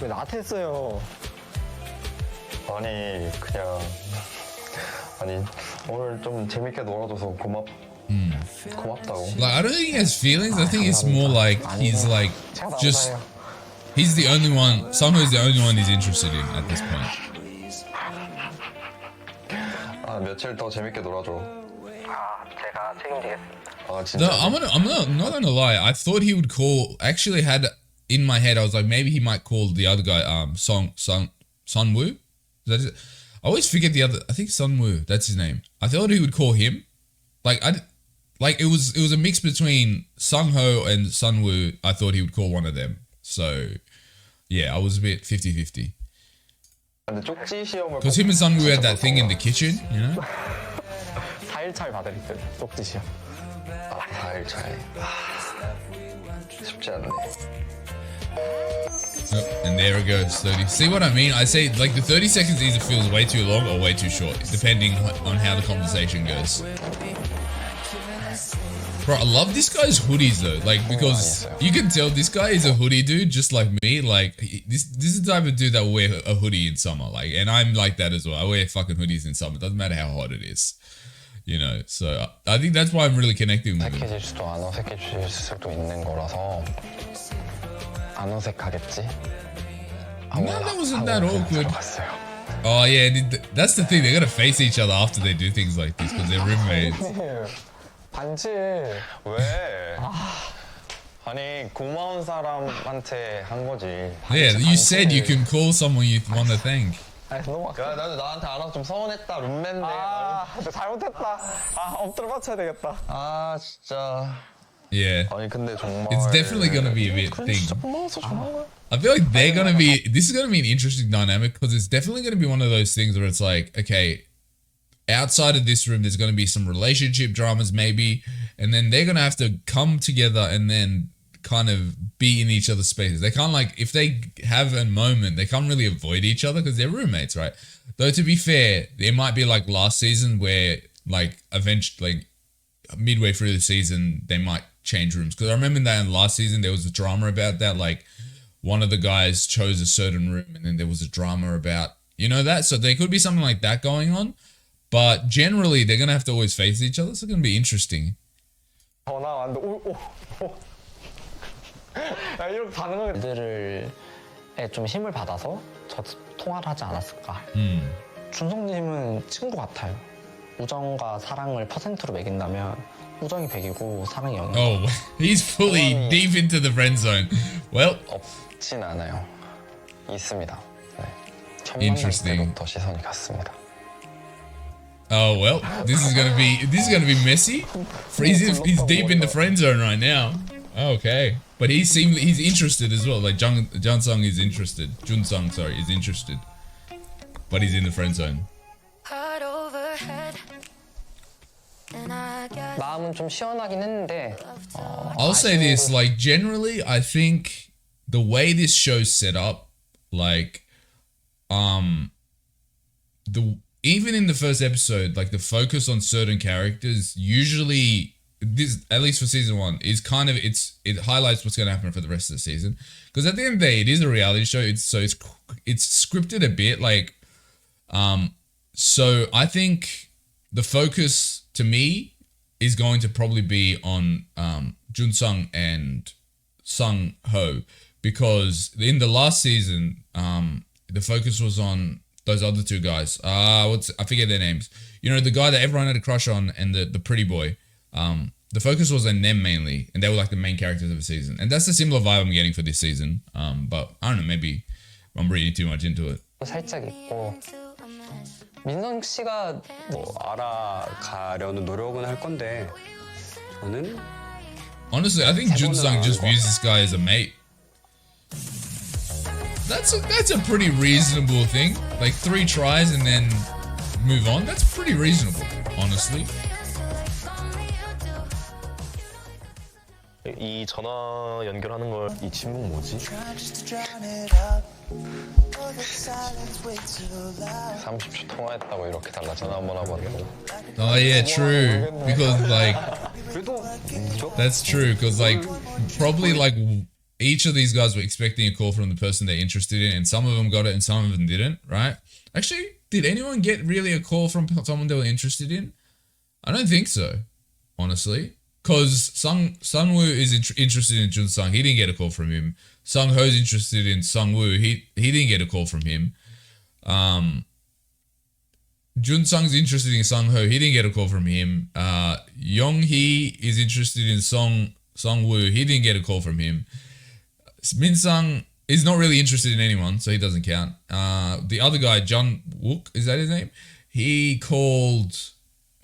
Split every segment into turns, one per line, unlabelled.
왜 나한테 했어요?
아니 그냥 아니 오늘 좀 재밌게 놀아줘서 고맙다고.
Like, I don't think he has feelings. I think it's more like he's like just he's the only one. Sungho is the only one he's interested in at this point.
아 며칠 더 재밌게 놀아줘.
아, 제가 책임지겠습니다.
아 진짜.
No, I'm not gonna lie. I thought he would call. Actually, had in my head, I was like, maybe he might call the other guy, Sunwoo. Is that it? I always forget the other. I think Sunwoo. That's his name. I thought he would call him. Like it was a mix between Sungho and Sunwoo. I thought he would call one of them. So yeah, I was a bit 50-50.
근데 쪽지 시험을.
Because him and Sunwoo had that thing in the kitchen, you know.
4일차에 받으랬어요. 쪽지 시험.
아 4일 차에. 쉽지 않네.
Oh, and there it goes, 30. See what I mean? I say like the 30 seconds either feels way too long or way too short, depending on how the conversation goes. Bro, I love this guy's hoodies though, like because you can tell this guy is a hoodie dude, just like me. Like this is the type of dude that will wear a hoodie in summer, like, and I'm like that as well. I wear fucking hoodies in summer. Doesn't matter how hot it is, you know. So I think that's why I'm really connecting with him.
어색해질 수도 안 어색해질 수도 있는 거라서 안 어색하겠지.
No, that wasn't that awkward.
들어갔어요.
Oh yeah, that's the thing. They're gonna face each other after they do things like this because they're roommates.
반지.
왜? 아니 고마운 사람한테 한 거지.
Yeah, you said you can call someone you want to thank.
아, 너무
야 나도 나한테 알아서 좀 서운했다 룸맨데.
아, 잘못했다. 아, 엎드려 맞춰야 되겠다.
아 진짜.
Yeah,
아니 근데 정말.
it's definitely gonna be a bit thing.
진짜 고마워서 고마워.
I feel like they're gonna be. This is gonna be an interesting dynamic because it's definitely gonna be one of those things where it's like, okay, outside of this room, there's gonna be some relationship dramas maybe, and then they're gonna have to come together and then kind of be in each other's spaces. They can't like if they have a moment, they can't really avoid each other because they're roommates, right? Though to be fair, there might be like last season where like eventually, like midway through the season, they might change rooms because I remember that in last season there was a drama about that, like. One of the guys chose a certain room and then there was a drama about, you know, that. So there could be something like that going on. But generally, they're going to have to always face each other. So it's going to be interesting.
전화 왔는데, 오. 야, 이렇게 반응하게. 들을 좀 힘을 받아서 저 통화를 하지 않았을까. 준성님은 친구 같아요. 우정과 사랑을 퍼센트로 매긴다면 우정이 100이고 사랑이 0.
Oh, he's fully deep into the friend zone. Well,
없진 않아요. 있습니다. 네.
Interesting.
더 시선이 갔습니다.
Oh well, this is gonna be messy. He's deep in the friend zone right now. Okay, but he's interested as well. Like Junsung is interested. Junsung, sorry, is interested, but he's in the friend zone.
마음은 좀 시원하긴 했는데.
I'll say this, like generally, I think the way this show's set up, like, even in the first episode, like the focus on certain characters, usually this, at least for season 1, is kind of it highlights what's going to happen for the rest of the season. Because at the end of the day, it is a reality show. It's scripted a bit, like, so I think the focus to me is going to probably be on Junsung and Sung Ho, because in the last season, the focus was on those other two guys. I forget their names. You know, the guy that everyone had a crush on and the pretty boy. The focus was on them mainly, and they were like the main characters of the season. And that's the similar vibe I'm getting for this season. But I don't know, maybe I'm reading too much into it.
살짝 있고. 민성 씨가
뭐 알아가려는 노력은 할 건데 저는
honestly, I think Junsung just views this guy as a mate. That's a pretty reasonable thing. Like 3 tries and then move on. That's pretty reasonable, honestly.
이 전화 연결하는 걸 이 침묵 뭐지? 30초 통화했다고 이렇게 달라 전화 한번 하고.
Oh yeah, true. Because like that's true. Because like probably like each of these guys were expecting a call from the person they're interested in, and some of them got it and some of them didn't, right? Actually, did anyone get really a call from someone they were interested in? I don't think so, honestly. Because Sungwoo is interested in Junsung. He didn't get a call from him. Sungho's interested in Sungwoo. He didn't get a call from him. Junsung's interested in Sungho. He didn't get a call from him. Younghee is interested in Sungwoo. He didn't get a call from him. Minsung is not really interested in anyone, so he doesn't count. The other guy, Jun Wook, is that his name? He called...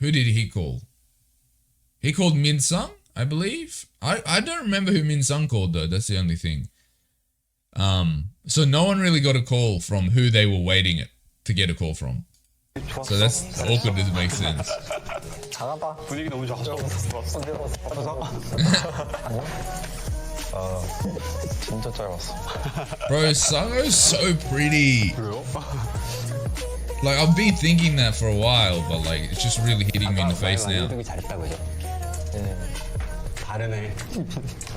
Who did he call? He called Minsung, I believe. I don't remember who Minsung called, though. That's the only thing. So no one really got a call from who they were waiting to get a call from. So that's awkward, doesn't make sense.
작아봐.
분위기 너무 좋았어.
진짜 짧았어.
Bro, Sungho's so pretty. Like, I've been thinking that for a while, but like, it's just really hitting me in the face now.
잘했다 그죠? 다르네.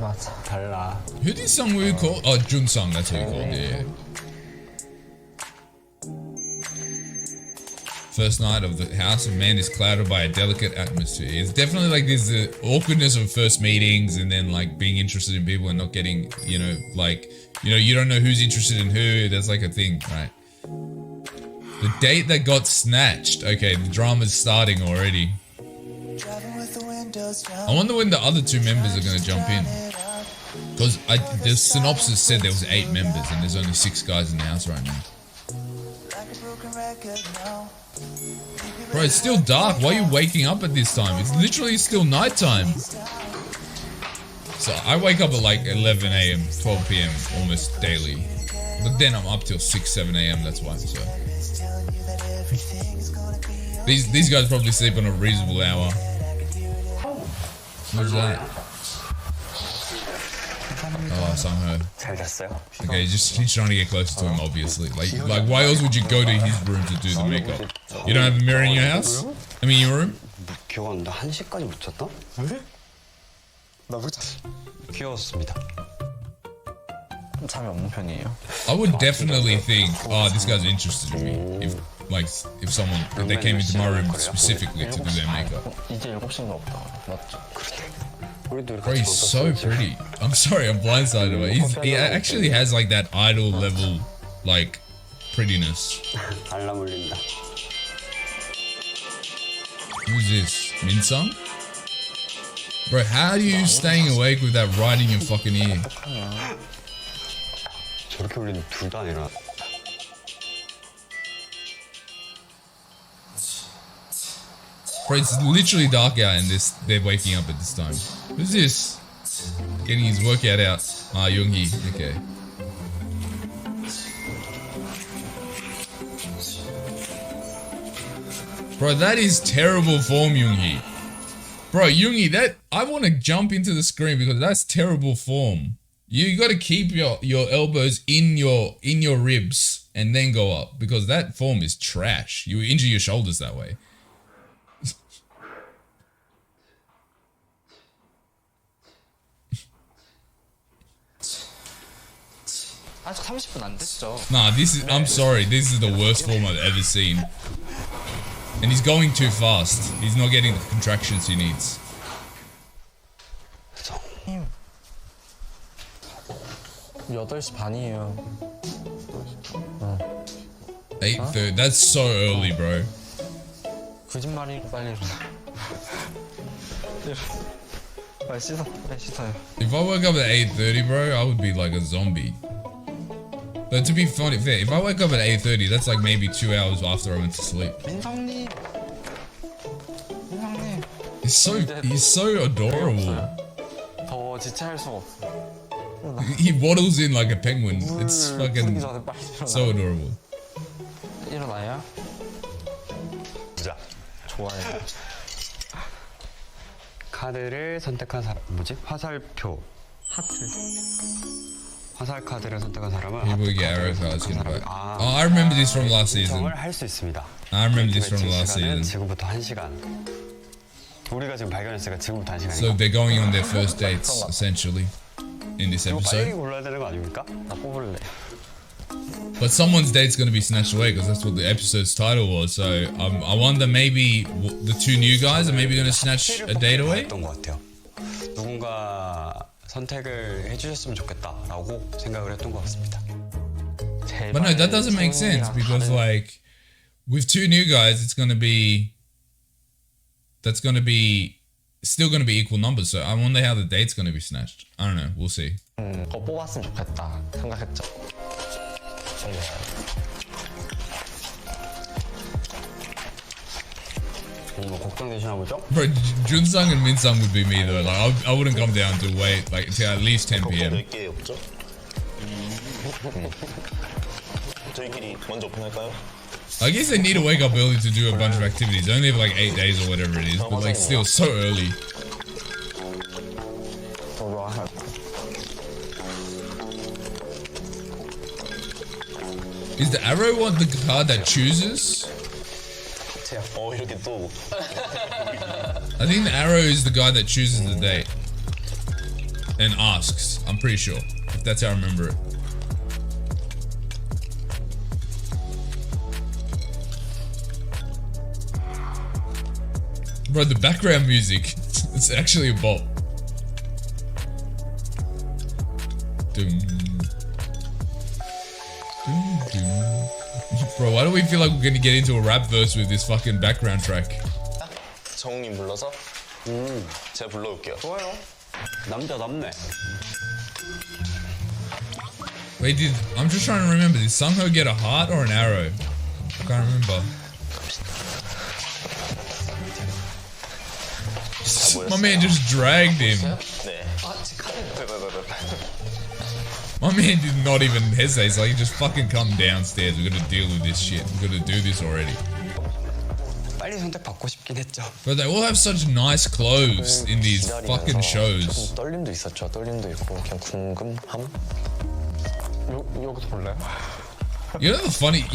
맞아.
달라.
Who did Sungwoo call? Oh, Junsung, that's who he called, yeah. First night of the House of Man is clouded by a delicate atmosphere. It's definitely like there's the awkwardness of first meetings and then like being interested in people and not getting, you know, like, you don't know who's interested in who. That's like a thing, right? The date that got snatched. Okay, the drama's starting already. I wonder when the other two members are going to jump in. Because the synopsis said there was 8 members and there's only 6 guys in the house right now. Bro, it's still dark. Why are you waking up at this time? It's literally still nighttime. So I wake up at like 11 a.m, 12 p.m. almost daily. But then I'm up till 6, 7 a.m. That's why. So these guys probably sleep on a reasonable hour. Who's that? Oh, Sungho.
잘 잤어요?
Okay, he's trying to get closer to him, obviously. Like why else would you go to his room to do the makeup? You don't have a mirror in your house? I mean, your room?
기억 안 나. 1시까지 못 잤다?
왜? 나못 잤어.
귀여웠습니다.
잠이 없는 편이에요.
I would definitely think, oh, this guy's interested in me. If someone, if they came into my room specifically to do their makeup.
이제 7시인가 보다. 맞죠?
Bro, he's so pretty. I'm sorry, I'm blindsided, but he actually has like that idol level, like, prettiness.
알람 울린다.
Who's this? Minsung? Bro, how are you staying awake with that right in your fucking ear?
저렇게 울리는 둘 다 아니라.
Bro, it's literally dark out and they're waking up at this time. Who's this? Getting his workout out. Ah, Younghee. Okay. Bro, that is terrible form, Younghee. Bro, Younghee, that I want to jump into the screen because that's terrible form. You got to keep your elbows in your ribs and then go up because that form is trash. You injure your shoulders that way.
아직 30분 안 됐죠.
Nah, I'm sorry, this is the worst form I've ever seen. And he's going too fast. He's not getting the contractions he needs.
8시 반이에요.
8:30. That's so early, bro.
거짓말이고 빨리 일어나. 빨리 씻어요.
If I woke up at 8:30, bro, I would be like a zombie. But to be fair, if I wake up at 8:30, that's like maybe 2 hours after I went to sleep.
민성님.
He's so adorable.
더 지체할 수가 없어.
He waddles in like a penguin. It's fucking so adorable.
일어나야?
자,
좋아요.
카드를 선택한 사람 뭐지? 화살표.
하트.
화살 카드를 선택한 사람은
People
하트
get arrow
카드를
cards
선택한
getting
사람은
back. Oh, I remember this from last season.
결정을 할 수 있습니다.
I remember this from
매칭
last
시간은
season.
지금부터 1시간. 우리가 지금 발견했으니까 지금부터 1시간이다.
So they're going on their first dates, essentially. in this
이거 빨리
episode.
골라야 되는 거 아닙니까?
나 뽑을래.
But someone's date's going to be snatched away because that's what the episode's title was. So I wonder maybe the two new guys are maybe going to snatch a date away.
했던 것 같아요. 누군가 선택을 해주셨으면 좋겠다라고 생각을 했던 것 같습니다.
But no, that doesn't make sense because like with two new guys, it's going to be still going to be equal numbers. So I wonder how the date's going to be snatched. I don't know. We'll see.
그거 뽑았으면 좋겠다 생각했죠.
뭔가 걱정되시나 보죠?
Bro, Junsung and Minsung would be me though. Like I wouldn't come down to wait like until at least 10 p.m.
개 없죠? 저희끼리 먼저 오픈할까요?
I guess they need to wake up early to do a bunch of activities. They only have like 8 days or whatever it is, but like still so early. Is the arrow one the card that chooses?
이렇게 또
I think the arrow is the guy that chooses the date and asks. I'm pretty sure, if that's how I remember it. Bro, the background music, it's actually a bop. Dum. Dum, dum. Bro, why do we feel like we're gonna get into a rap verse with this fucking background track?
정웅님 불러서 제가 불러올게요.
좋아요. 남자답네.
Wait, I'm just trying to remember, did Sungho get a heart or an arrow? I can't remember. My man just dragged him.
네.
My man did not even hesitate. He's like, just fucking come downstairs. We're gonna deal with this shit. We're gonna do this already.
빨리 선택 받고 싶긴 했죠.
But they all have such nice clothes in these fucking shows.
떨림도 있었죠. 떨림도 있고 그냥 궁금함.
여기서 볼래요?
You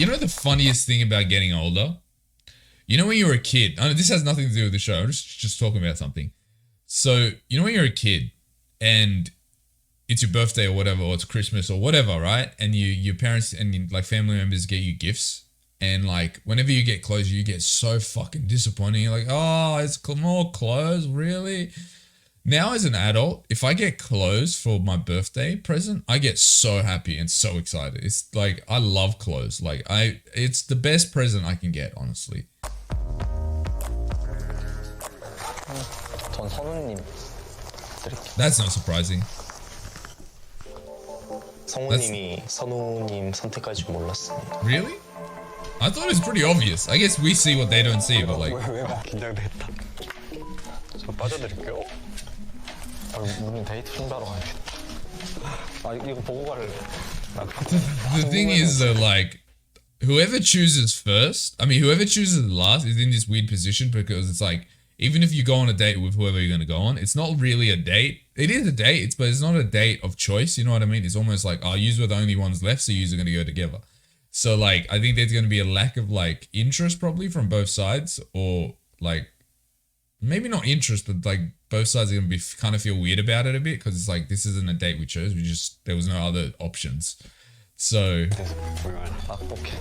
know the funniest thing about getting older? You know when you were a kid, I know this has nothing to do with the show, I'm just talking about something. So, you know when you're a kid and it's your birthday or whatever, or it's Christmas or whatever, right? And your parents and like family members get you gifts. And like whenever you get clothes, you get so fucking disappointed. You're like, oh, it's more clothes, really? Now as an adult, if I get clothes for my birthday present, I get so happy and so excited. It's like, I love clothes. Like it's the best present I can get, honestly.
전 선우님 드릴게요.
That's not surprising.
성우님이 선우님 선택할 줄 몰랐습니다.
Really? I thought it was pretty obvious. I guess we see what they don't see, but like,
왜 긴장되겠다. 저 빠져드릴게요.
우린 데이트 준비하러 가야겠다. 이거 보고 갈래.
the thing is though, like, whoever chooses first, I mean, whoever chooses last is in this weird position because it's like, even if you go on a date with whoever you're going to go on, it's not really a date. It is a date, but it's not a date of choice. You know what I mean? It's almost like, oh, you were the only ones left, so you're going to go together. So like, I think there's going to be a lack of like interest probably from both sides, or like, maybe not interest, but like both sides are going to be kind of feel weird about it a bit because it's like, this isn't a date we chose. There was no other options. So.
오케이.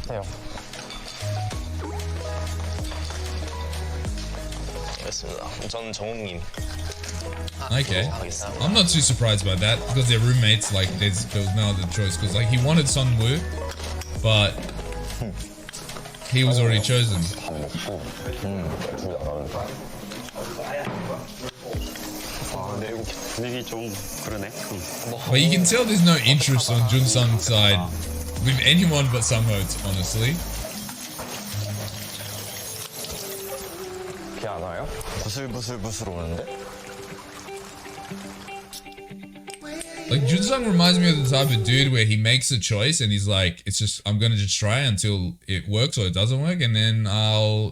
해요.
알겠습니다. 전 정웅님.
Okay. I'm not too surprised by that because they're roommates. Like, there was no other choice because like he wanted Sun Woo, but he was already chosen.
근데 이거 분위기 좀 그러네.
But you can tell there's no interest on Jun Sung's side with anyone but Sungho, honestly.
비 안 와요? 부슬부슬부슬 오는데?
Like, Junsung reminds me of the type of dude where he makes a choice and he's like, it's just, I'm going to just try until it works or it doesn't work, and then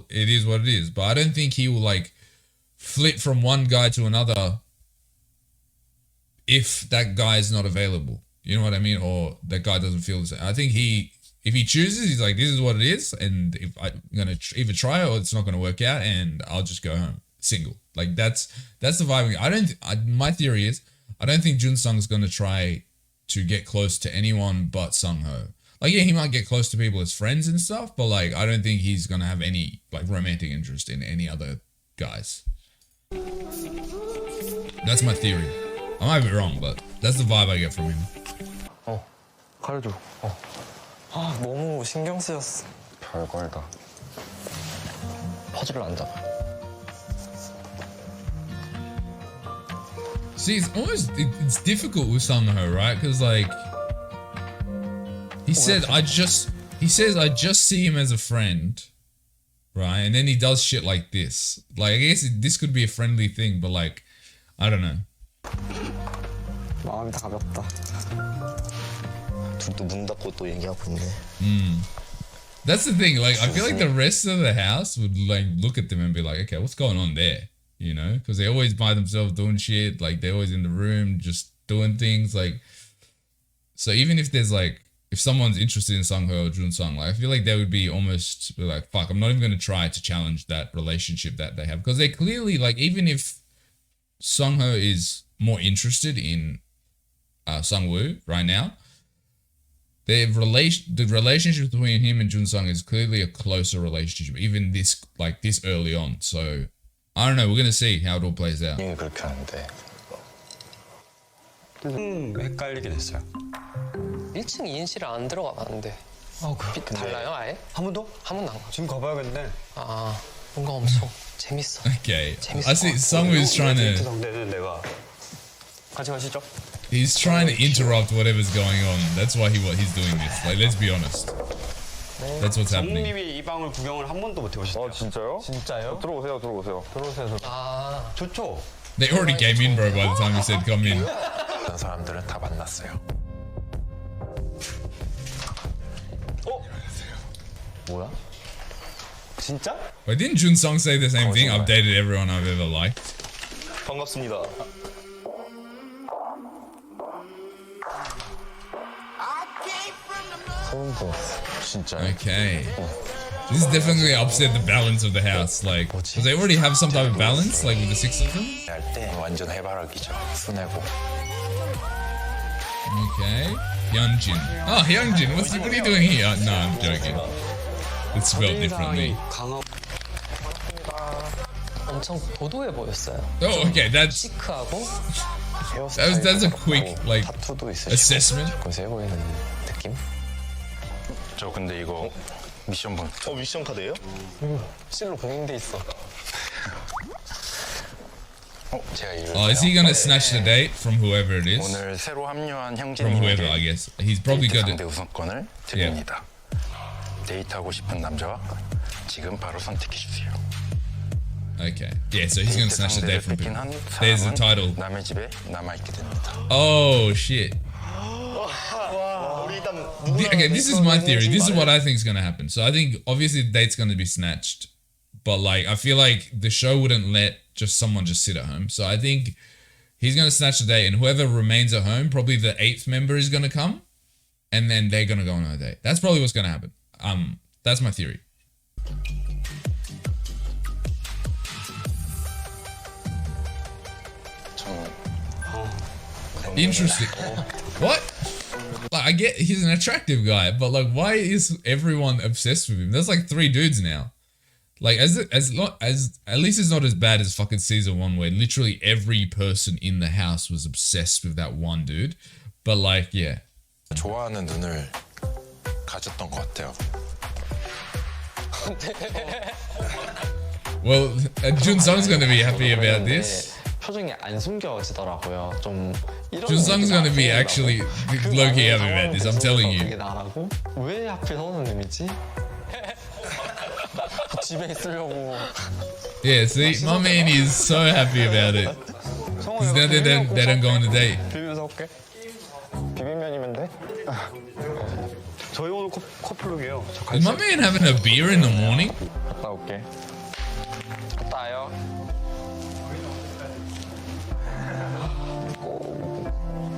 it is what it is. But I don't think he will like flip from one guy to another if that guy is not available. You know what I mean? Or that guy doesn't feel the same. I think if he chooses, he's like, this is what it is, and if I'm going to either try or it's not going to work out, and I'll just go home single. Like, that's the vibe. My theory is, I don't think Junsung's gonna try to get close to anyone but Sungho. Like, yeah, he might get close to people as friends and stuff, but like, I don't think he's gonna have any like romantic interest in any other guys. That's my theory. I might be wrong, but that's the vibe I get from him.
가려줘.
아, 너무 신경 쓰였어.
별걸다.
퍼즐을 안 잡아.
See, it's difficult with Sungho, right? Because like he says I just see him as a friend, right? And then he does shit like this. Like, I guess this could be a friendly thing, but like, I don't know.
마음이 다 가볍다.
둘 또 문 닫고 또 얘기하고 있네.
That's the thing. Like, I feel like the rest of the house would like look at them and be like, okay, what's going on there? You know, because they're always by themselves doing shit. Like, they're always in the room just doing things. Like, so even if there's like, if someone's interested in Sungho or Junsung, like, I feel like they would be almost like, fuck, I'm not even going to try to challenge that relationship that they have. Because they clearly, like, even if Sungho is more interested in Sungwoo right now, the relationship between him and Junsung is clearly a closer relationship, even this early on. So I don't know. We're gonna see how it all plays out.
이게 그렇게 하는데.
헷갈리긴 했어요.
1층 2인실에 안 들어가봤는데 달라요 아예?
한 번 더?
한 번도 안 가.
지금 가봐야겠네.
아 뭔가 엄청 재밌어.
Okay,
재밌을
I see
것
Sungwoo is trying
데이트
to.
상대는 내가 같이 가시죠.
He's trying to interrupt whatever's going on. That's why he's doing this. Like, let's be honest. That's what's happening.
정님이 이 방을 구경을 한 번도 못 해보셨어요?
진짜요?
진짜요?
들어오세요.
들어오세요.
아
좋죠.
They already came in, bro. By the time you said come in.
그런 사람들은 다 만났어요.
뭐야?
진짜?
Wait, didn't Junsung say the same thing? I've dated everyone I've ever liked.
반갑습니다.
소름 돋았어. 진짜.
Okay. This is definitely upset the balance of the house. Like, because they already have some type of balance, like with the six of them.
할 때 완전 해바라기죠. 순하고.
Okay. Hyunjin. Oh, Hyunjin, what are you doing here? No, I'm joking. It's spelled differently.
강하고
엄청 도도해 보였어요.
Oh, okay. That's
시크하고
that's a quick like
타투도 있으시고.
assessment.
고세 보이는 느낌?
저 근데 이거 미션 본. 미션 카드예요?
실로 봉인돼 있어.
제가 이거.
Oh, is he gonna snatch the date from whoever it is?
오늘 새로 합류한
From whoever, I
형제님에게
guess. He's probably
데이트
gonna.
상대 우선권을 드립니다. 데이트하고 싶은 남자와 지금 바로 선택해 주세요.
Okay. Yeah, so he's gonna
데이트
snatch the date from
상대를 뺏긴
people.
한
There's the
사람은
title.
남의 집에 남아 있게 됩니다.
Oh shit. Okay, this is my theory. This is what I think is gonna happen. So I think obviously the date's gonna be snatched, but like I feel like the show wouldn't let just someone just sit at home. So I think he's gonna snatch the date, and whoever remains at home, probably the 8th member is gonna come, and then they're gonna go on a date. That's probably what's gonna happen. That's my theory. Interesting. What? Like, I get he's an attractive guy, but like, why is everyone obsessed with him? There's like 3 dudes now. Like, at least it's not as bad as fucking season 1, where literally every person in the house was obsessed with that one dude. But like, yeah.
좋아하는 눈을 가졌던 것 같아요.
Well, Junsung's gonna be happy about this.
표정이 안 숨겨지더라고요. 좀 이런
Junsung's gonna be
나중에
actually
나고,
low-key
그
happy about this. I'm
상황에서
telling
그게
you.
나라고? 왜 하필 선우님이지? 집에 있으려고.
Yeah, see, my man is so happy about it. Because now they don't go on a date.
비빔면 사올게.
비빔면이면 돼?
저희 오늘 커플룩이에요. 저
Is my man having a beer in the morning?
갔다 올게.
갔다 와요.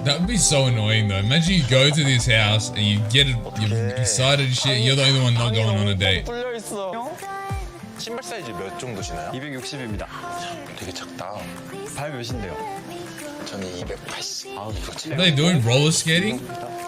That would be so annoying though. Imagine you go to this house and you get it, you're excited and shit, and you're the only one not going on a date.
뚫려 있어.
신발 사이즈 몇 정도 시나요?
260입니다.
되게 작다.
발 몇인데요?
저는 280.
Are they doing roller skating?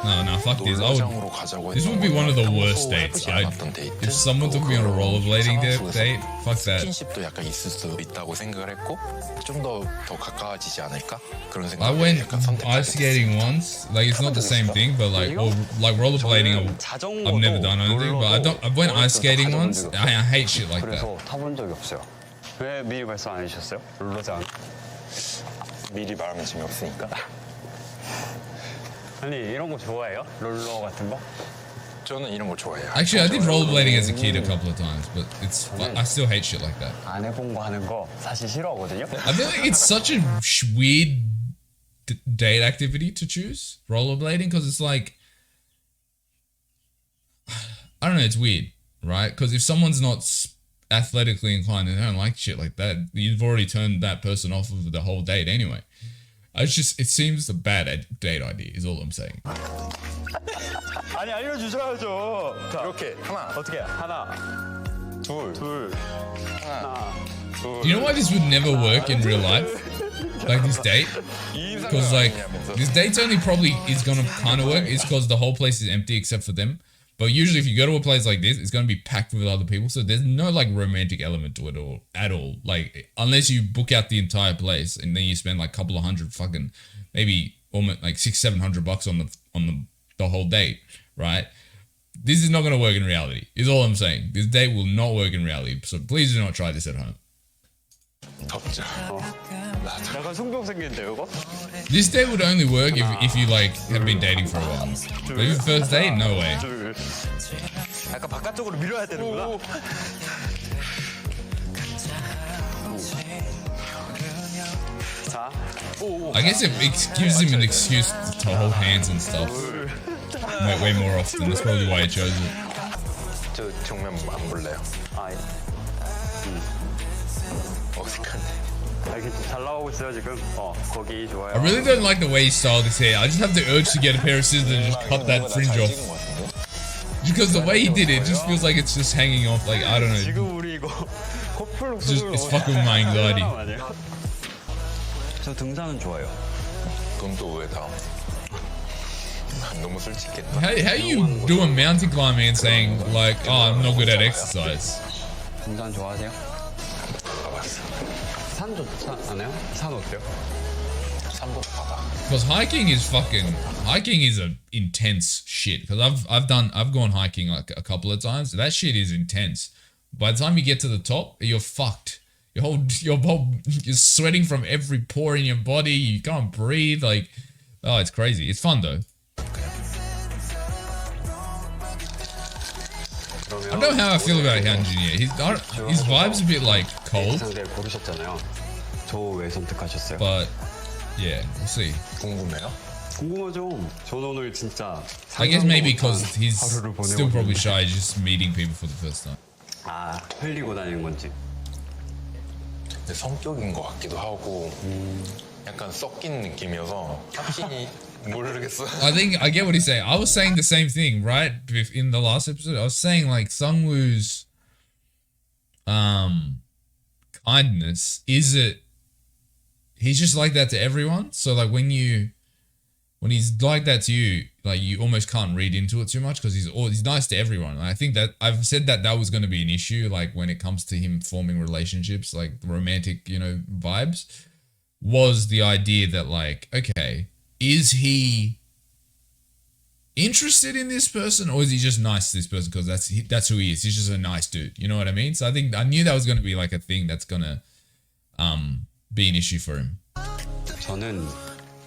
No, fuck this.
놀러장으로 가자고
This would be one of the worst
평소
dates.
해보지 않았던 데이트.
If someone took me on a rollerblading
상황 속에서
date, fuck that.
스킨십도 약간 있을 수 있다고 생각을 했고 좀 더 가까워지지 않을까 그런
I
생각을
went
약간 선택하게
ice skating once. Like it's not the same thing, but like rollerblading, I've never done anything. But I went ice skating once. I hate shit like that.
그래서 타본 적이 없어요. 왜 미리 말씀 안 해주셨어요? 롤러장.
미리 말하면 재미없으니까.
아니 이런 거 좋아해요? 롤러 같은 거?
저는 이런 거 좋아해요.
Actually, I did rollerblading as a kid a couple of times, but I still hate shit like that.
안 해본 거 하는 거 사실 싫어하거든요.
I feel like it's such a weird date activity to choose, rollerblading, because it's like, I don't know, it's weird, right? Because if someone's not athletically inclined and they don't like shit like that, you've already turned that person off of the whole date anyway. It seems a bad date idea is all I'm saying.
아니 알려주셔야죠. 자,
이렇게 하나,
어떻게 하나, 둘, 하나, 둘.
Do you know why this would never work in real life? Like this date? Because like this date's only probably is gonna kind of work is because the whole place is empty except for them. But usually if you go to a place like this, it's gonna be packed with other people, so there's no like romantic element to it all at all. Like unless you book out the entire place and then you spend like a couple of hundred fucking maybe almost like $600-700 on the whole date, right? This is not gonna work in reality. Is all I'm saying. This date will not work in reality. So please do not try this at home.
덥죠.
약간 송병 생긴데 이거?
This date would only work if you like have been dating for a while. But if it's first date, no way.
둘. 약간 바깥쪽으로 밀어야 되는구나. 자,
I guess it gives him an excuse to hold hands and stuff. Way more often. That's probably why he chose it.
저 정면 안 볼래요?
아,
어색한데.
이렇게 잘 나오고 있어요 지금. 거기 좋아요.
I really don't like the way he styled his hair. I just have the urge to get a pair of scissors and just cut that fringe off. Because the way he did it just feels like it's just hanging off. Like, I don't know.
지금 우리 이거 커플룩
It's fucking with my anxiety.
저 등산은 좋아요.
돈도 왜 다? 너무 솔직했다.
How you doing mountain climbing and saying like, oh, I'm not good at exercise?
등산 좋아하세요?
가봤어.
산 좋지 않아요? 산 어때요?
산보다 바다.
Because hiking is a intense shit. Because I've gone hiking like a couple of times. That shit is intense. By the time you get to the top, you're fucked. You're sweating from every pore in your body. You can't breathe. Like, oh, it's crazy. It's fun though. I don't know how I feel about Hyunjin yet. His vibe's a bit like cold,
상대를 고르셨잖아요. 저 왜 선택하셨어요?
but yeah, we'll see.
궁금해요?
궁금하죠. 저는 오늘 진짜
I guess maybe because he's
하루를 보내고
still probably
있는데.
shy, just meeting people for the first time.
아, 흘리고 다니는 건지.
근데 성격인 것 같기도 하고 약간 섞인 느낌이어서 확신이 모르겠어.
I think I get what he's saying. I was saying the same thing, right? In the last episode, I was saying like Sungwoo's kindness, is it he's just like that to everyone? So like when he's like that to you, like you almost can't read into it too much because he's nice to everyone. And I think that I've said that was going to be an issue, like when it comes to him forming relationships, like romantic, vibes, was the idea that like, okay, is he interested in this person or is he just nice to this person because that's who he is? He's just a nice dude. You know what I mean? So I think I knew that was going to be like a thing that's going to be an issue for him.
저는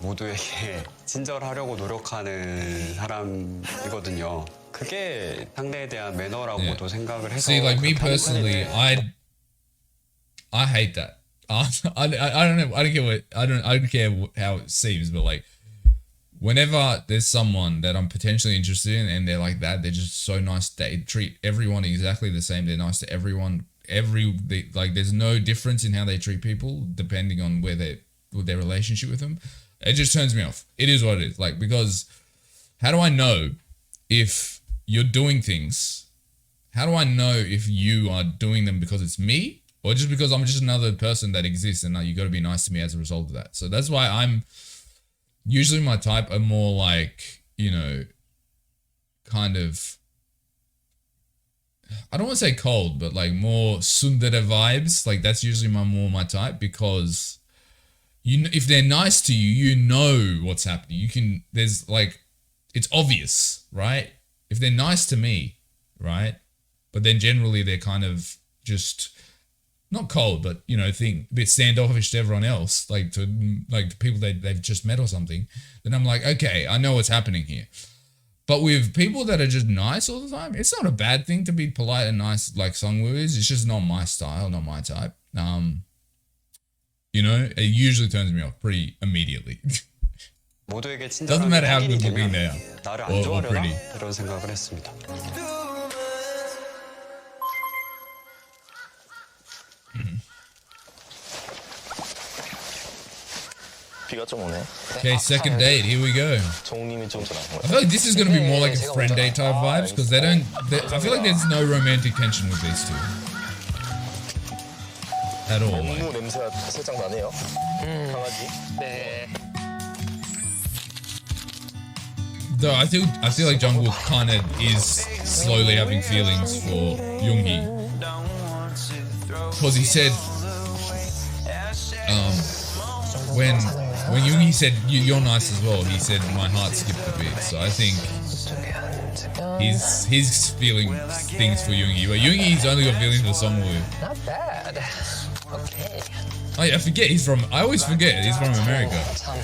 모두에게 친절하려고 노력하는 사람이거든요. 그게 상대에 대한 매너라고도 생각을 해서.
See, like me
그렇게 하는
personally,
편인데.
I hate that. I don't know. I don't care how it seems, but like whenever there's someone that I'm potentially interested in and they're like that, they're just so nice. They treat everyone exactly the same. They're nice to everyone. There's no difference in how they treat people depending on with their relationship with them. It just turns me off. It is what it is. Like, because how do I know if you're doing things? How do I know if you are doing them because it's me or just because I'm just another person that exists and you got to be nice to me as a result of that. So that's why I'm usually my type are more like, you know, kind of, I don't want to say cold, but like more tsundere vibes. Like that's usually my type, because if they're nice to you, you know what's happening. There's like, it's obvious, right? If they're nice to me, right? But then generally they're kind of just not cold, but you know, a bit standoffish to everyone else, like to people they've just met or something. Then I'm like, okay, I know what's happening here. But with people that are just nice all the time, it's not a bad thing to be polite and nice like Sungwoo is. It's just not my style, not my type. You know, it usually turns me off pretty immediately.
모두에게
Doesn't
친절하게
matter how
확인이
good looking
되면
they are
나를 안
or
좋아하려나?
pretty.
이런 생각을 했습니다.
비가 좀 오네.
Okay, second date. Here we go.
정우님이 좀 전화.
I feel like this is gonna be more like a friend date type vibes, because I feel like there's no romantic tension with these two at all. Like.
업무 냄새가 살짝 나네요. 강아지.
네.
Though I feel like Jungkook kind of is slowly having feelings for Yoongi, because he said, when Yoongi said you're nice as well, he said my heart skipped a beat. So I think he's feeling things for Yoongi, but Yoongi's only got feelings for Sungwoo.
Not bad. Okay.
Oh yeah, I always forget he's from America.
참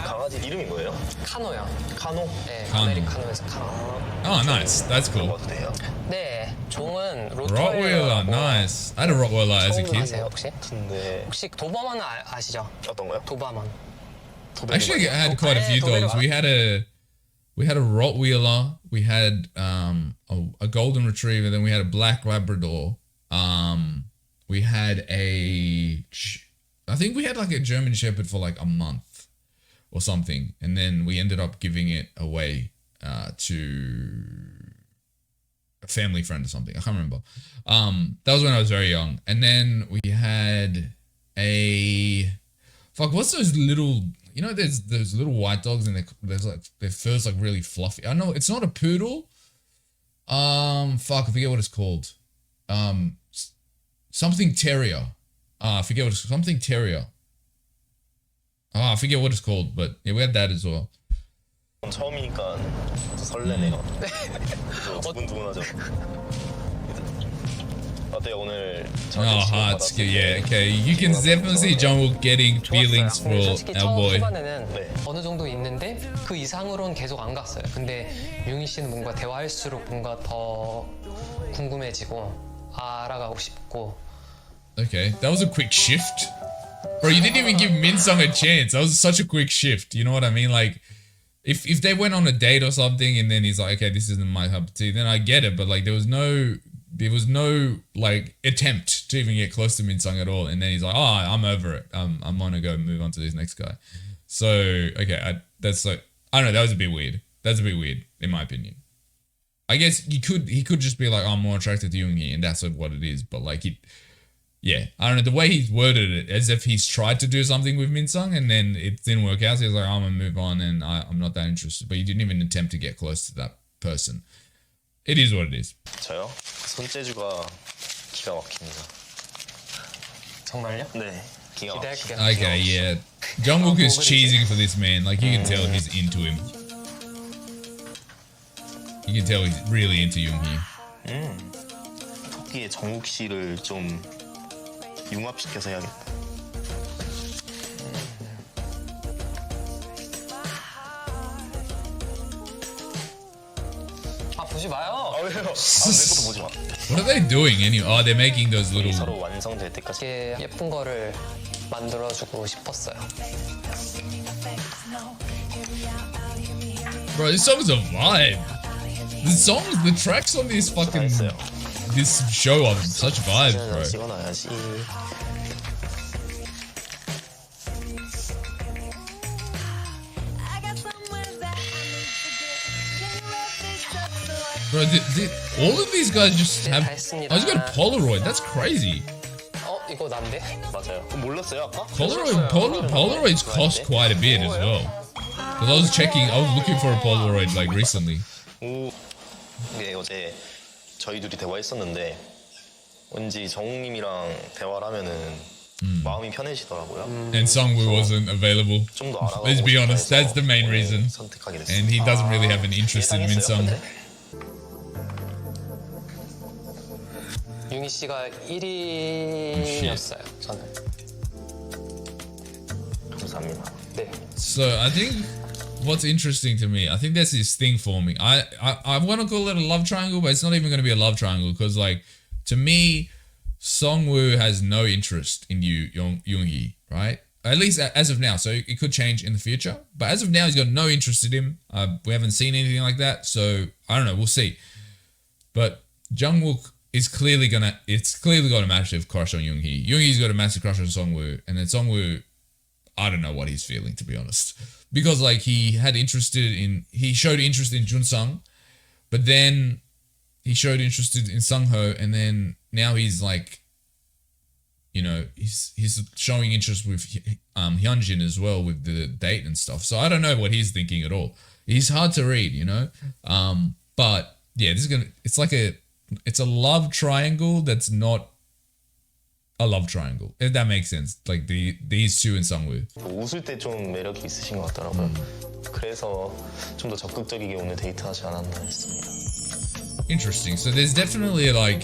강아지 이름이 뭐예요?
카노요.
카노.
네,
카노.
아메리카노에서 카노.
Oh, nice. That's cool.
먹어도 돼요.
네, 종은
Rottweiler,
로트웨일러라고.
nice. I had a Rottweiler as a
처음
kid.
아세요 혹시?
근데
혹시 도바만 아시죠?
어떤 거요?
도바만.
Actually, I had quite a few dogs. We had a Rottweiler. We had a golden retriever. Then we had a black Labrador. We had I think we had like a German Shepherd for like a month or something, and then we ended up giving it away to a family friend or something. I can't remember. That was when I was very young. And then we had what's those little, you know, there's those little white dogs and their fur's like really fluffy. I know it's not a poodle. I forget what it's called. Something terrier. I forget what it's something terrier. I forget what it's called, but yeah, we had that as well.
처음이니까 설레네요. 두근두근하죠. 어때요 오늘?
Hard skill, yeah, okay. You can definitely see Jungkook getting feelings for
근데 솔직히
our
처음
boy.
초반에는
네.
어느 정도 있는데 그 이상으로는 계속 안 갔어요. 근데 융희 씨는 뭔가 대화할수록 뭔가 더 궁금해지고 알아가고 싶고.
Okay, that was a quick shift. Bro, you didn't even give Minsung a chance. That was such a quick shift. You know what I mean? Like, if they went on a date or something and then he's like, okay, this isn't my cup of tea, then I get it. But like, there was no like attempt to even get close to Minsung at all. And then he's like, oh, I'm over it. I'm gonna go move on to this next guy. So, okay, I don't know. That was a bit weird. That's a bit weird, in my opinion. I guess he could just be like, oh, I'm more attracted to Yoongi, and that's what it is. But like, yeah, I don't know, the way he's worded it, as if he's tried to do something with Minsung and then it didn't work out. So he's like, I'm gonna move on and I'm not that interested. But he didn't even attempt to get close to that person. It is what it is.
저요? 손재주가 기가 막힙니다.
정말요?
네, 기가 막힙니다.
기대할게요.
Okay, yeah. Jungkook is cheesing for this man. Like, you can tell he's into him. You can tell he's really into Yoongi.
토끼의 정욱 씨를 좀 융합시켜서 해야겠다.
아 보지 마요.
아 왜요? 내 것도 보지 마.
What are they doing anyway? Oh, they're making those little...
서로 완성될 때까지.
이렇게 예쁜 거를 만들어주고 싶었어요.
Bro, this song is a vibe. The tracks on this fucking... This show are such vibes, bro.
찍어놔야지.
Bro, all of these guys just have.
다 했습니다.
Oh, he's got a Polaroid. That's crazy.
이거 난데?
맞아요. 몰랐어요 아까?
Polaroids cost quite a bit as well. Because I was looking for a Polaroid like recently.
이게 어제 저희 둘이 대화했었는데 왠지 정웅님이랑 대화를 하면은 마음이 편해지더라고요.
And Sungwoo wasn't available.
좀 더 알아가고
Let's be honest,
싶어서
that's the main reason.
선택하게 됐어요.
And he doesn't really have an interest in Minsung.
융희 씨가 1위였어요. 저는.
감사합니다.
네.
So I think what's interesting to me, I think there's this thing forming. I want to call it a love triangle, but it's not even going to be a love triangle because, like, to me, Songwoo has no interest in Yoongi, right? At least as of now. So it could change in the future, but as of now, he's got no interest in him. We haven't seen anything like that, so I don't know. We'll see. But Jungwook is clearly got a massive crush on Yoongi. Yoongi's got a massive crush on Songwoo, and then Songwoo, I don't know what he's feeling, to be honest. Because, like, he showed interest in Junsung, but then he showed interest in Sungho, and then now he's like, you know, he's showing interest with Hyunjin as well with the date and stuff. So I don't know what he's thinking at all. He's hard to read, you know. But yeah, it's a love triangle that's not a love triangle, if that makes sense. Like these two and Sungwoo.
웃을 때 좀 매력이 있으신 것 같더라고요. 그래서 좀 더 적극적이게 오늘 데이트하지 않았나 했습니다.
Interesting. So there's definitely like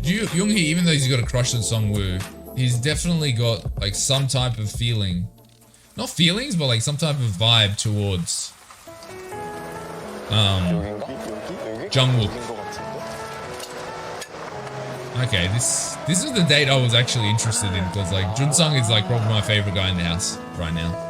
Yoongi, even though he's got a crush on Sungwoo, he's definitely got like some type of feeling, not feelings, but like some type of vibe towards Jungwook. Okay, this is the date I was actually interested in because like Junsung is like probably my favorite guy in the house right now.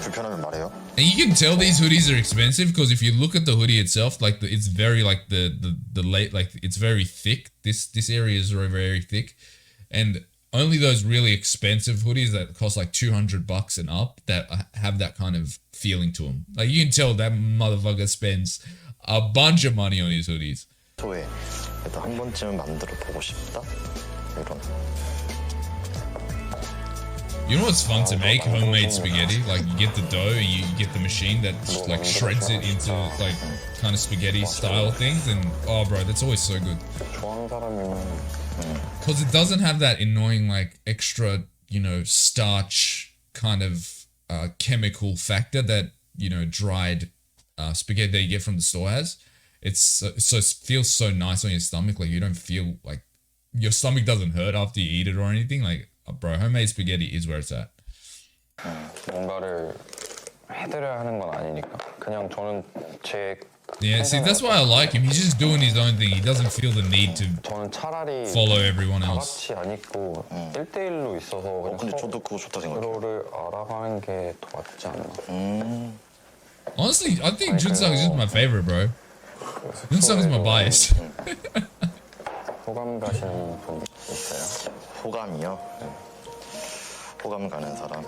불편하면 말해요.
And you can tell these hoodies are expensive because if you look at the hoodie itself, like it's very like the late, like it's very thick. This area is very, very thick, and only those really expensive hoodies that cost like $200 and up that have that kind of feeling to them. Like you can tell that motherfucker spends a bunch of money on his hoodies.
토에 그래도 한 번쯤은 만들어 보고 싶다. 이런.
You know what's fun to make? Homemade spaghetti. Like you get the dough and you get the machine that like shreds it into like kind of spaghetti style things, and oh bro, that's always so good.
좋아하는 사람이면
Because it doesn't have that annoying like extra, you know, starch kind of chemical factor that, you know, dried spaghetti that you get from the store has. It feels so nice on your stomach. Like you don't feel like your stomach doesn't hurt after you eat it or anything. Like bro, homemade spaghetti is where it's at.
뭔가를 해드려야 하는 건 아니니까 그냥 저는 제
Yeah, see, that's why I like him. He's just doing his own thing. He doesn't feel the need to
저는 차라리
follow everyone
다
else.
같이 안 입고 1대1로 있어서 그냥
근데 저도 그거 좋다 생각해요.
서로를 알아가는 게 더 맞지 않나.
Honestly, I think Junsung is just my favorite, bro. Junsung is my bias.
호감 가시는 분 있어요?
호감이요? 호감 가는 사람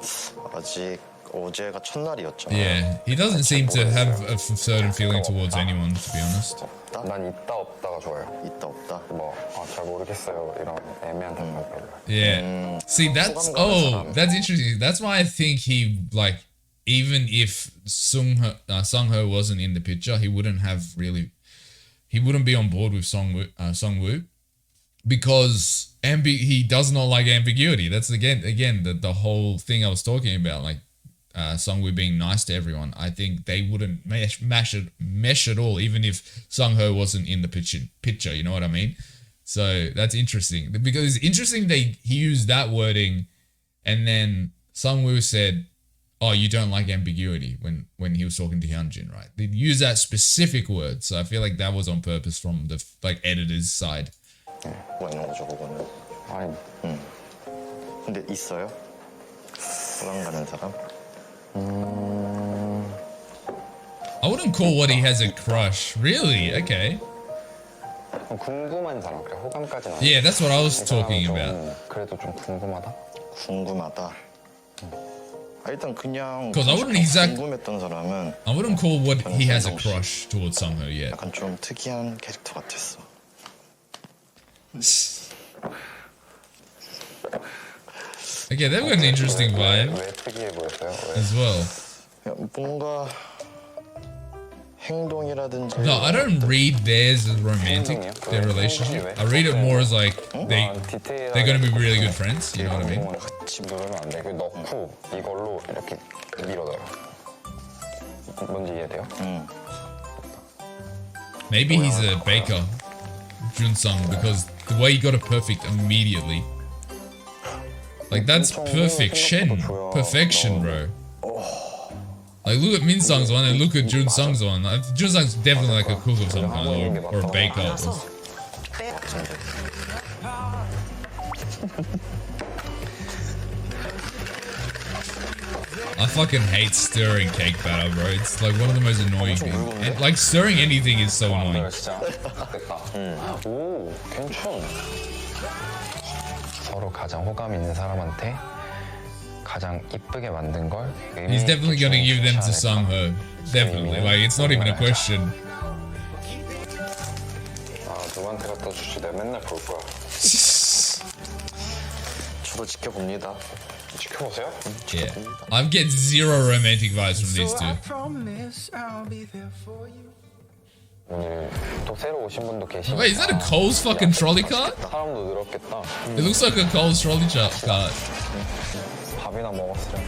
아직 어제가 첫날이었죠.
Yeah, he doesn't seem to have a certain feeling towards anyone, to be honest.
난 있다 없다가 좋아요. 있다 없다? 잘 모르겠어요. 이런 애매한 답변 별로.
Yeah. See, that's interesting. That's why I think he, like, even if Sungho wasn't in the picture, he wouldn't be on board with Sungwoo because he does not like ambiguity. That's again the whole thing I was talking about, like Sungwoo being nice to everyone. I think they wouldn't mesh at all, even if Sungho wasn't in the picture. You know what I mean? So that's interesting because it's interesting he used that wording, and then Sungwoo said, "Oh, you don't like ambiguity," when he was talking to Hyunjin, right? They used that specific word, so I feel like that was on purpose from the like editor's side.
뭐 있는 거죠, 그거는? 아니.
근데 있어요? 호감 가는 사람?
I wouldn't call what he has a crush. Really? Okay.
궁금한 사람, 그래 호감까지는 아니고.
Yeah, that's what I was talking about.
그래도 좀 궁금하다.
궁금하다. 일단 그냥
Because I wouldn't
궁금했던 사람은
I wouldn't call what he has a crush towards Sungho yet.
약간 좀 특이한 캐릭터 같았어.
Okay, they've got an interesting vibe
왜 특이해 보였어요?
as well.
뭔가 행동이라든지
No, I don't read theirs as romantic, their relationship. I read it more as like they're gonna be really good friends. You know what I mean?
같이 누르면 안 돼. 그 넣고 이걸로 이렇게 밀어넣어요. 뭔지 이해돼요?
Maybe he's a baker, Junsung, because the way he got it perfect immediately. Like that's perfection, perfection, bro. Like look at Minsung's one and look at Junsung's one. Junsung's definitely like a cook of some kind or a baker. I fucking hate stirring cake batter, bro. It's like one of the most annoying things. And like stirring anything is so annoying.
진짜 됐다. 오, 괜찮. 서로 가장 호감 있는 사람한테 가장 이쁘게 만든 걸.
He's definitely gonna give them to Sungho. Definitely. Like it's not even a question.
아, 누구한테 갖다 주지? 내가 맨날 볼 거야.
저도 지켜봅니다.
지켜보세요.
Yeah. I'm getting zero romantic vibes from these two.
오늘 또 새로 오신 분도 계시니까.
Wait, is that a Cole's fucking trolley cart?
사람도 늘었겠다.
It looks like a Cole's trolley cart.
밥이나 먹었어요.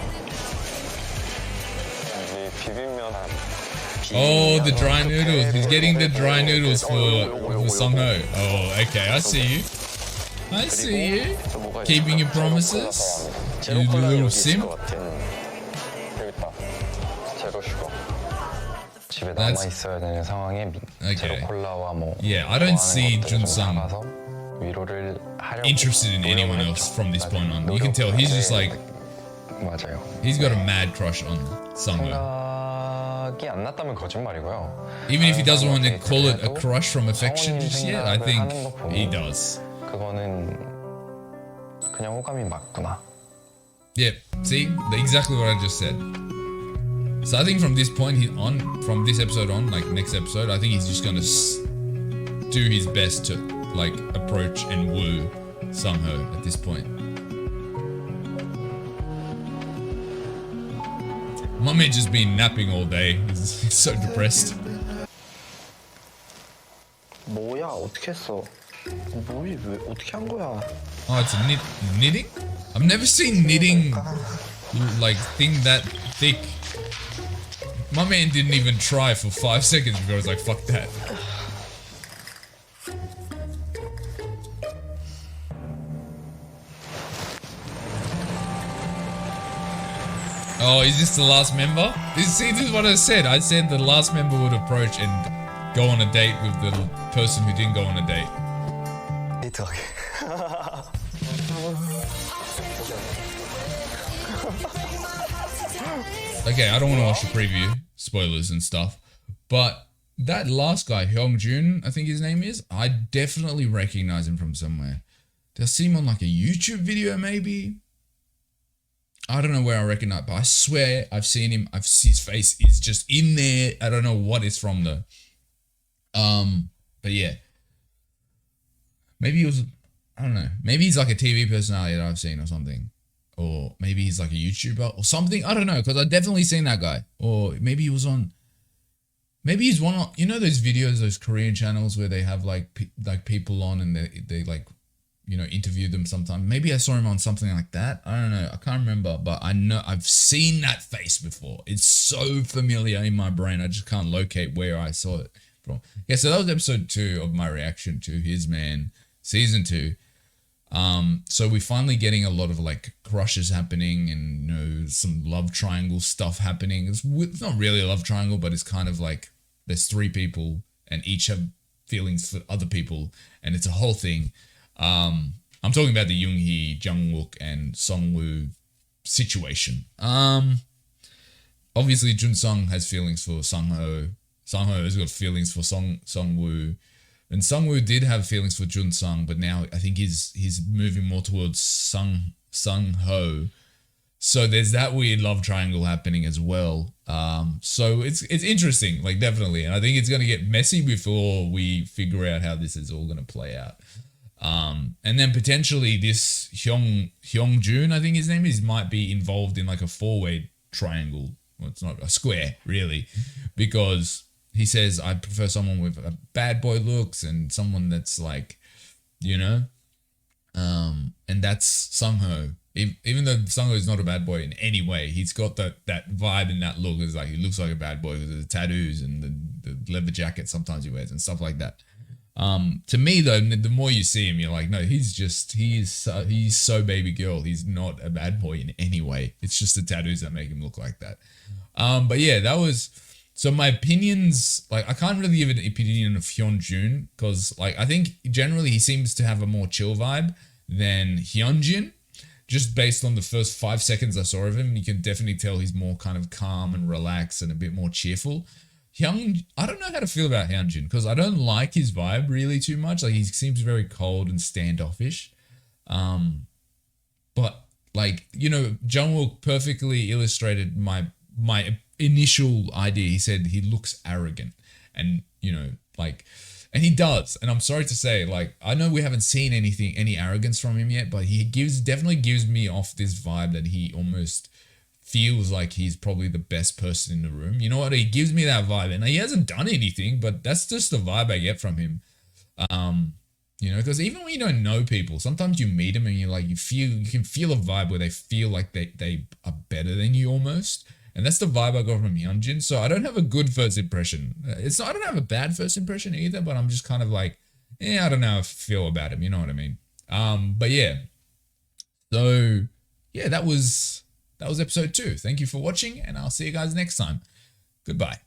우리 비빔면
Oh, the dry noodles. He's getting the dry noodles for Sungho. Oh, okay. I see you. I see you. Keeping your promises. You little simp.
여기 있다. 제로 슈거. 집에
That's-
남아 있어야 되는 상황에
Okay.
제로 콜라와 뭐.
Yeah, I don't see
좋아하는 것들을 좀
Junsung
담아서 위로를 하려고
interested in anyone
노력을
else
했죠.
from this point on. You can tell he's just like,
맞아요.
he's got a mad crush on Sungho.
생각이 안 났다면 거짓말이고요.
Even if he doesn't want to call it a crush from affection just yet, I think he does.
그거는 그냥 호감이 맞구나.
Yep. See, exactly what I just said. So I think from this point from this episode on, like next episode, I think he's just gonna do his best to like approach and woo Sungho at this point. My man just been napping all day. He's so depressed.
뭐야 어떻게 했어? 뭐지 왜 어떻게 한 거야?
Oh, it's a knitting? I've never seen knitting like thing that thick. My man didn't even try for 5 seconds before I was like, fuck that. Oh, is this the last member? This is what I said. I said the last member would approach and go on a date with the person who didn't go on a date.
데이트하게.
Okay, I don't want to watch the preview, spoilers and stuff, but that last guy, Hyungjun, I think his name is, I definitely recognize him from somewhere. Did I see him on like a YouTube video maybe? I don't know where I recognize, but I swear I've seen him. His face is just in there. I don't know what it's from though. But yeah. Maybe he was, I don't know. Maybe he's like a TV personality that I've seen or something. Or maybe he's like a YouTuber or something. I don't know, because I've definitely seen that guy. Or maybe he was on, maybe he's one on, you know those videos, those Korean channels where they have like people on and they like, you know, interview them sometimes. Maybe I saw him on something like that. I don't know. I can't remember, but I know I've seen that face before. It's so familiar in my brain. I just can't locate where I saw it from. Yeah, so that was episode 2 of my reaction to His Man season 2. So we're finally getting a lot of like crushes happening and, you know, some love triangle stuff happening. It's not really a love triangle, but it's kind of like there's 3 people and each have feelings for other people and it's a whole thing. I'm talking about the Yoonhee, Jungwook and Songwoo situation. Obviously Junsung has feelings for Sungho. Sungho has got feelings for Songwoo. And Sungwoo did have feelings for Junsung, but now I think he's moving more towards Sungho. So there's that weird love triangle happening as well. So it's interesting, like definitely. And I think it's going to get messy before we figure out how this is all going to play out. And then potentially this Hyung Jun, I think his name is, might be involved in like a four-way triangle. Well, it's not a square really, because he says, I prefer someone with a bad boy looks and someone that's like, you know, and that's Sungho. Even though Sungho is not a bad boy in any way, he's got that vibe and that look. It's like he looks like a bad boy with the tattoos and the leather jacket sometimes he wears and stuff like that. To me though, the more you see him, you're like, no, he's so baby girl. He's not a bad boy in any way. It's just the tattoos that make him look like that. But yeah, that was. So my opinions, like I can't really give an opinion of Hyunjun because like I think generally he seems to have a more chill vibe than Hyunjin. Just based on the first 5 seconds I saw of him, you can definitely tell he's more kind of calm and relaxed and a bit more cheerful. I don't know how to feel about Hyunjin because I don't like his vibe really too much. Like he seems very cold and standoffish. But like, you know, Jungwook perfectly illustrated my initial idea. He said he looks arrogant and, you know, like, and he does. And I'm sorry to say, like, I know we haven't seen any arrogance from him yet, but he definitely gives me off this vibe that he almost feels like he's probably the best person in the room. You know what? He gives me that vibe and he hasn't done anything, but that's just the vibe I get from him. You know, because even when you don't know people, sometimes you meet them and you're like, you can feel a vibe where they feel like they are better than you almost. And that's the vibe I got from Hyunjin. So I don't have a good first impression. I don't have a bad first impression either, but I'm just kind of like, I don't know how I feel about him. You know what I mean? But yeah. So yeah, that was episode 2. Thank you for watching and I'll see you guys next time. Goodbye.